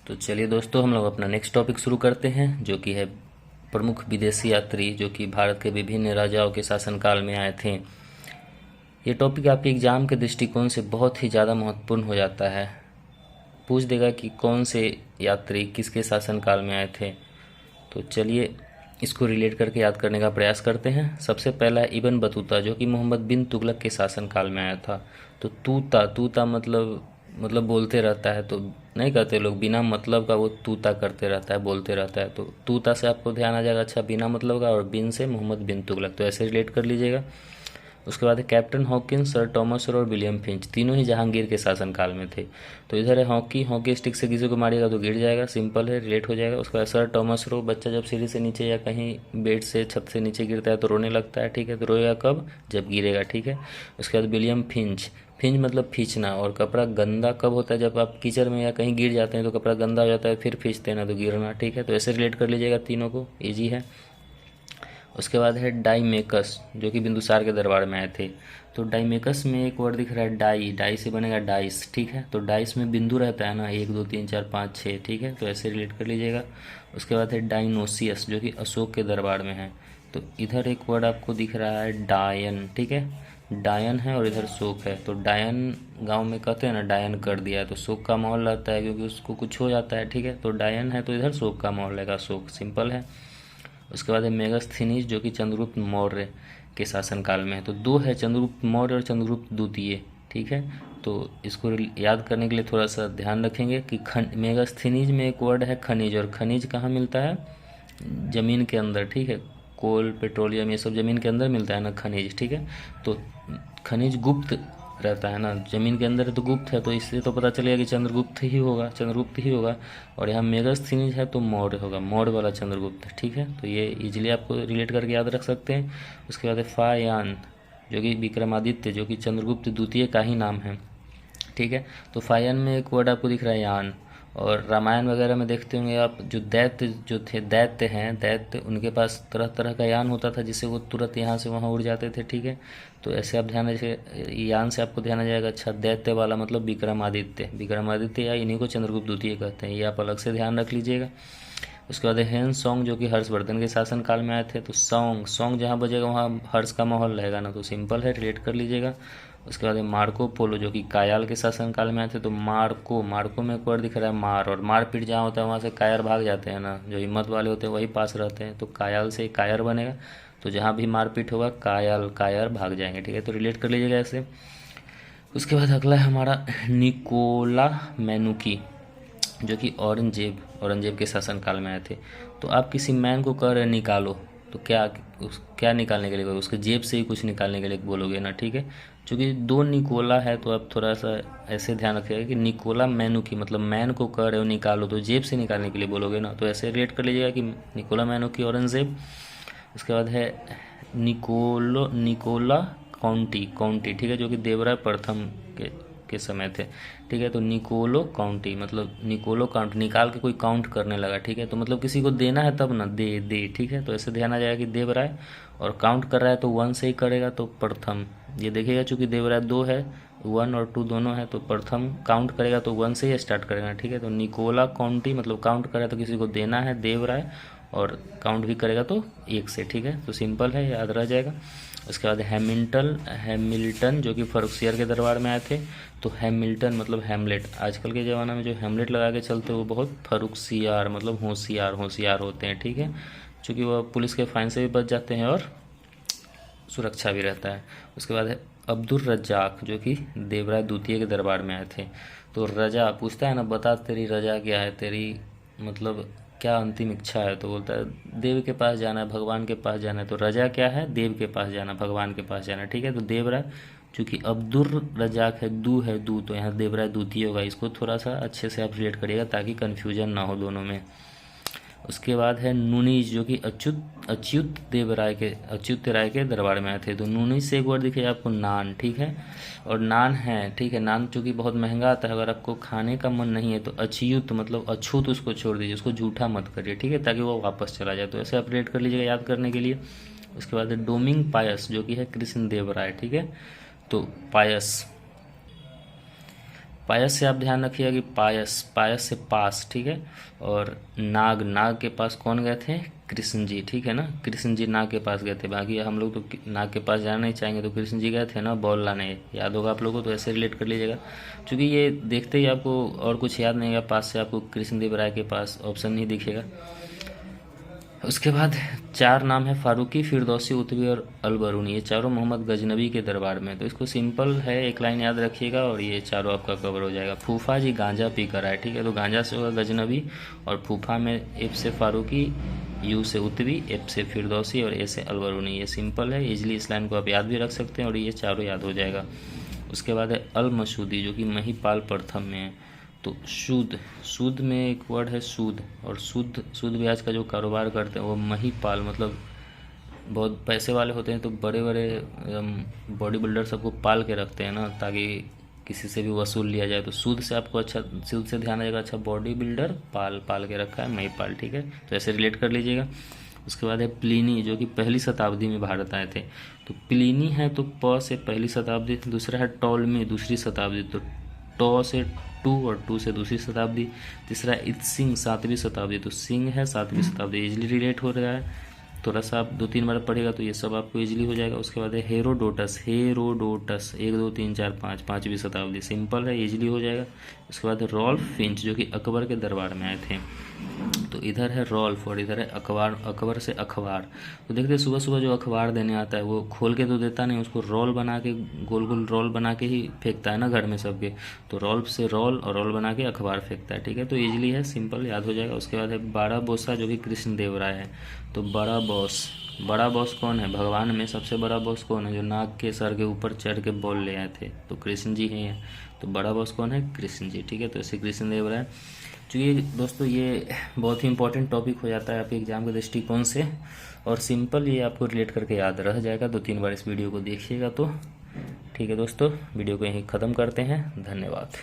तो चलिए दोस्तों, हम लोग अपना नेक्स्ट टॉपिक शुरू करते हैं, जो कि है प्रमुख विदेशी यात्री जो कि भारत के विभिन्न राजाओं के शासनकाल में आए थे। ये टॉपिक आपके एग्ज़ाम के दृष्टिकोण से बहुत ही ज़्यादा महत्वपूर्ण हो जाता है। पूछ देगा कि कौन से यात्री किसके शासनकाल में आए थे। तो चलिए इसको रिलेट करके याद करने का प्रयास करते हैं। सबसे पहला है इब्न बतूता, जो कि मोहम्मद बिन तुगलक के शासनकाल में आया था। तो तूता तूता मतलब बोलते रहता है, तो नहीं कहते लोग बिना मतलब का वो तूता करते रहता है, बोलते रहता है। तो तूता से आपको ध्यान आ जाएगा अच्छा बिना मतलब का, और बिन से मोहम्मद बिन तुगलक, तो ऐसे रिलेट कर लीजिएगा। उसके बाद है कैप्टन हॉकिंस, सर टॉमस और विलियम फिंच, तीनों ही जहांगीर के शासनकाल में थे। तो इधर है हॉकी स्टिक से किसी को मारिएगा तो गिर जाएगा, सिंपल है, रिलेट हो जाएगा। उसके बाद सर टॉमस रो, बच्चा जब सीढ़ी से नीचे या कहीं बेड से छत से नीचे गिरता है तो रोने लगता है, ठीक है, तो रोएगा कब, जब गिरेगा, ठीक है। उसके बाद विलियम फिंच, फिंच मतलब खींचना, और कपड़ा गंदा कब होता है, जब आप कीचड़ में या कहीं गिर जाते हैं तो कपड़ा गंदा हो जाता है, फिर खींचते हैं ना तो गिरना, ठीक है। तो ऐसे रिलेट कर लीजिएगा, तीनों को, ईजी है। उसके बाद है डाईमेकस, जो कि बिंदुसार के दरबार में आए थे। तो डाईमेकस में एक वर्ड दिख रहा है डाई, डाई से बनेगा डाइस, ठीक है। तो डाइस में बिंदु रहता है ना, 1 2 3 4 5 6, ठीक है, तो ऐसे रिलेट कर लीजिएगा। उसके बाद है डाइनोसियस, जो कि अशोक के दरबार में है। तो इधर एक वर्ड आपको दिख रहा है डायन, ठीक है, डायन है और इधर शोक है। तो डायन गांव में कहते हैं ना, डायन कर दिया है, तो शोक का माहौल रहता है क्योंकि उसको कुछ हो जाता है, ठीक है। तो डायन है तो इधर शोक का माहौल रहेगा, शोक, सिंपल है। उसके बाद है मेगास्थनीज, जो कि चंद्रगुप्त मौर्य के शासनकाल में है। तो दो है, चंद्रगुप्त मौर्य और चंद्रगुप्त द्वितीय, ठीक है। तो इसको याद करने के लिए थोड़ा सा ध्यान रखेंगे कि मेगास्थनीज में एक वर्ड है खनिज, और खनिज कहाँ मिलता है, ज़मीन के अंदर, ठीक है। कोल, पेट्रोलियम, ये सब ज़मीन के अंदर मिलता है ना, खनिज, ठीक है। तो खनिज गुप्त रहता है ना, ज़मीन के अंदर है तो गुप्त है, तो इससे तो पता चलेगा कि चंद्रगुप्त ही होगा, चंद्रगुप्त ही होगा। और यहाँ मेगास्थनीज है तो मौर्य होगा, मौर्य वाला चंद्रगुप्त, ठीक है। तो ये इजीली आपको रिलेट करके याद रख सकते हैं। उसके बाद है फायान, जो कि विक्रमादित्य, जो कि चंद्रगुप्त द्वितीय का ही नाम है, ठीक है। तो फायन में एक वर्ड आपको दिख रहा है यान। और रामायण वगैरह में देखते होंगे आप, जो दैत्य जो थे, दैत्य हैं, दैत्य, उनके पास तरह तरह का यान होता था जिससे वो तुरंत यहाँ से वहाँ उड़ जाते थे, ठीक है। तो ऐसे आप ध्यान, जैसे यान से आपको ध्यान आ जाएगा अच्छा दैत्य वाला मतलब विक्रमादित्य, विक्रमादित्य या इन्हीं को चंद्रगुप्त द्वितीय कहते हैं, ये आप अलग से ध्यान रख लीजिएगा। उसके बाद हेन सॉन्ग, जो कि हर्षवर्धन के शासनकाल में आए थे। तो सॉन्ग सॉन्ग जहाँ बजेगा वहाँ हर्ष का माहौल रहेगा ना, तो सिंपल है, रिलेट कर लीजिएगा। उसके बाद मार्को पोलो, जो कि कायाल के शासनकाल में आए थे। तो मार्को, मार्को में एक वर्ड दिख रहा है मार, और मारपीट जहाँ होता है वहाँ से कायर भाग जाते हैं ना, जो हिम्मत वाले होते हैं वही पास रहते हैं, तो कायल से कायर बनेगा। तो जहाँ भी मारपीट होगा कायल कायर भाग जाएंगे, ठीक है, तो रिलेट कर लीजिएगा ऐसे। उसके बाद अगला है हमारा निकोला मैनुकी, जो कि औरंगजेब के शासनकाल में आए थे। तो आप किसी मैन को कह रहे हैं निकालो, तो क्या निकालने के लिए कहोगे, उसके जेब से ही कुछ निकालने के लिए बोलोगे ना, ठीक है। चूँकि दो निकोला है तो आप थोड़ा सा ऐसे ध्यान रखिएगा कि निकोला मैनू की, मतलब मैन को कह रहे हो निकालो तो जेब से निकालने के लिए बोलोगे ना, तो ऐसे रिलेट कर लीजिएगा कि निकोला मैनू की औरंगजेब। उसके बाद है निकोला काउंटी, ठीक है, जो कि देवराय प्रथम के समय थे, ठीक है। तो निकोलो काउंटी मतलब निकोलो काउंट, निकाल के कोई काउंट करने लगा, ठीक है। तो मतलब किसी को देना है तब ना, दे, ठीक है। तो ऐसे ध्यान आ जाएगा कि देवराय, और काउंट कर रहा है तो 1 से ही करेगा, तो प्रथम, ये देखिएगा चूँकि देवराय 2 है, 1 और 2 दोनों है, तो प्रथम काउंट करेगा तो 1 से ही स्टार्ट करेगा, ठीक है। तो निकोला काउंटी मतलब काउंट कर रहा है तो किसी को देना है देवराय, और काउंट भी करेगा तो 1 से, ठीक है। तो सिंपल है, याद रह जाएगा। उसके बाद हैमिल्टन, जो कि फर्रुखसियर के दरबार में आए थे। तो हैमिल्टन मतलब हैमलेट, आजकल के ज़माना में जो हैमलेट लगा के चलते हैं वो बहुत फर्रुखसियार मतलब होशियार होते हैं, ठीक है, क्योंकि वह पुलिस के फाइन से भी बच जाते हैं और सुरक्षा भी रहता है। उसके बाद है अब्दुल रज्जाक, जो कि देवराय द्वितीय के दरबार में आए थे। तो रजा पूछता है ना, बता तेरी रजा क्या है, तेरी मतलब क्या अंतिम इच्छा है, तो बोलता है देव के पास जाना है, भगवान के पास जाना है। तो रजा क्या है, देव के पास जाना, भगवान के पास जाना, ठीक है। तो देवराय, चूँकि अब्दुल रजाक है दू, तो यहाँ देवराय द्वितीय होगा। इसको थोड़ा सा अच्छे से आप रिलेट करिएगा ताकि कन्फ्यूजन ना हो दोनों में। उसके बाद है नूनीज, जो कि अच्युत राय के दरबार में आए थे। तो नूनीज से एक वर्ड दिखे आपको नान, ठीक है, और नान है, ठीक है। नान चूँकि बहुत महंगा आता है, अगर आपको खाने का मन नहीं है तो अच्युत मतलब अछूत उसको छोड़ दीजिए, उसको झूठा मत करिए, ठीक है, ताकि वो वापस चला जाए। तो ऐसे आप रेट कर लीजिएगा याद करने के लिए। उसके बाद है डोमिंग पायस, जो कि है कृष्ण देव राय, ठीक है। तो पायस पायस से आप ध्यान रखिएगा कि पायस, पायस से पास, ठीक है। और नाग, नाग के पास कौन गए थे? कृष्ण जी, ठीक है ना। कृष्ण जी नाग के पास गए थे। बाकी हम लोग तो नाग के पास जाना नहीं चाहेंगे, तो कृष्ण जी गए थे ना बॉल लाने, याद होगा आप लोगों को, तो ऐसे रिलेट कर लीजिएगा। क्योंकि ये देखते ही आपको और कुछ याद नहीं होगा, पास से आपको कृष्णदेव राय के पास ऑप्शन नहीं दिखेगा। उसके बाद 4 नाम है, फारूकी, फिरदौसी, उतवी और अलबरूनी। ये चारों मोहम्मद गजनबी के दरबार में। तो इसको सिंपल है, एक लाइन याद रखिएगा और ये चारों आपका कवर हो जाएगा। फूफा जी गांजा पी कर आए, ठीक है। तो गांजा से होगा गजनबी, और फूफा में एफ से फारूकी, यू से उतवी, एफ से फिरदौसी और ए से अलबरूनी। ये सिंपल है, इजली इस लाइन को आप याद भी रख सकते हैं और ये चारों याद हो जाएगा। उसके बाद है अल मसूदी, जो कि महिपाल प्रथम में है। तो सूद, सूद में एक वर्ड है सूद, और सूद ब्याज का जो कारोबार करते हैं वो महिपाल, मतलब बहुत पैसे वाले होते हैं तो बड़े बड़े बॉडी बिल्डर सबको पाल के रखते हैं ना, ताकि किसी से भी वसूल लिया जाए। तो सूद से आपको अच्छा, सूद से ध्यान आएगा, अच्छा बॉडी बिल्डर पाल के रखा है, महिपाल, ठीक है। तो ऐसे रिलेट कर लीजिएगा। उसके बाद है प्लिनी, जो कि पहली शताब्दी में भारत आए थे। तो प्लिनी है तो प से पहली शताब्दी। दूसरा है टॉलमी, दूसरी शताब्दी, तो टॉ से 2 और 2 से दूसरी शताब्दी। तीसरा इत्सिंग, 7वीं शताब्दी, तो सिंह है 7वीं शताब्दी, इजली रिलेट हो रहा है। थोड़ा सा आप 2-3 बार पढ़ेगा तो ये सब आपको इजीली हो जाएगा। उसके बाद है हेरोडोटस, हेरोडोटस 1 2 3 4 5, 5वीं शताब्दी, सिंपल है, इजीली हो जाएगा। उसके बाद है रॉल्फ फिंच, जो कि अकबर के दरबार में आए थे। तो इधर है रॉल्फ और इधर है अखबार, अकबर से अखबार। तो देखते हैं सुबह सुबह जो अखबार देने आता है वो खोल के तो देता नहीं, उसको रोल बना के, गोल गोल रोल बना के ही फेंकता है ना घर में सबके। तो रॉल्फ से रोल और रोल बना के अखबार फेंकता है, ठीक है। तो इजीली है, सिंपल, याद हो जाएगा। उसके बाद है बड़ा बोसा, जो कि कृष्णदेव राय है। तो बड़ा बॉस, बड़ा बॉस कौन है? भगवान में सबसे बड़ा बॉस कौन है? जो नाग के सर के ऊपर चढ़ के बॉल ले आए थे, तो कृष्ण जी हैं। तो बड़ा बॉस कौन है? कृष्ण जी, ठीक है। तो ऐसे कृष्णदेव राय। चूँकि दोस्तों ये बहुत ही इंपॉर्टेंट टॉपिक हो जाता है आपके एग्जाम के दृष्टिकोण से, और सिंपल ये आपको रिलेट करके याद रह जाएगा। 2-3 बार इस वीडियो को देखिएगा तो ठीक है। दोस्तों वीडियो को यहीं ख़त्म करते हैं, धन्यवाद।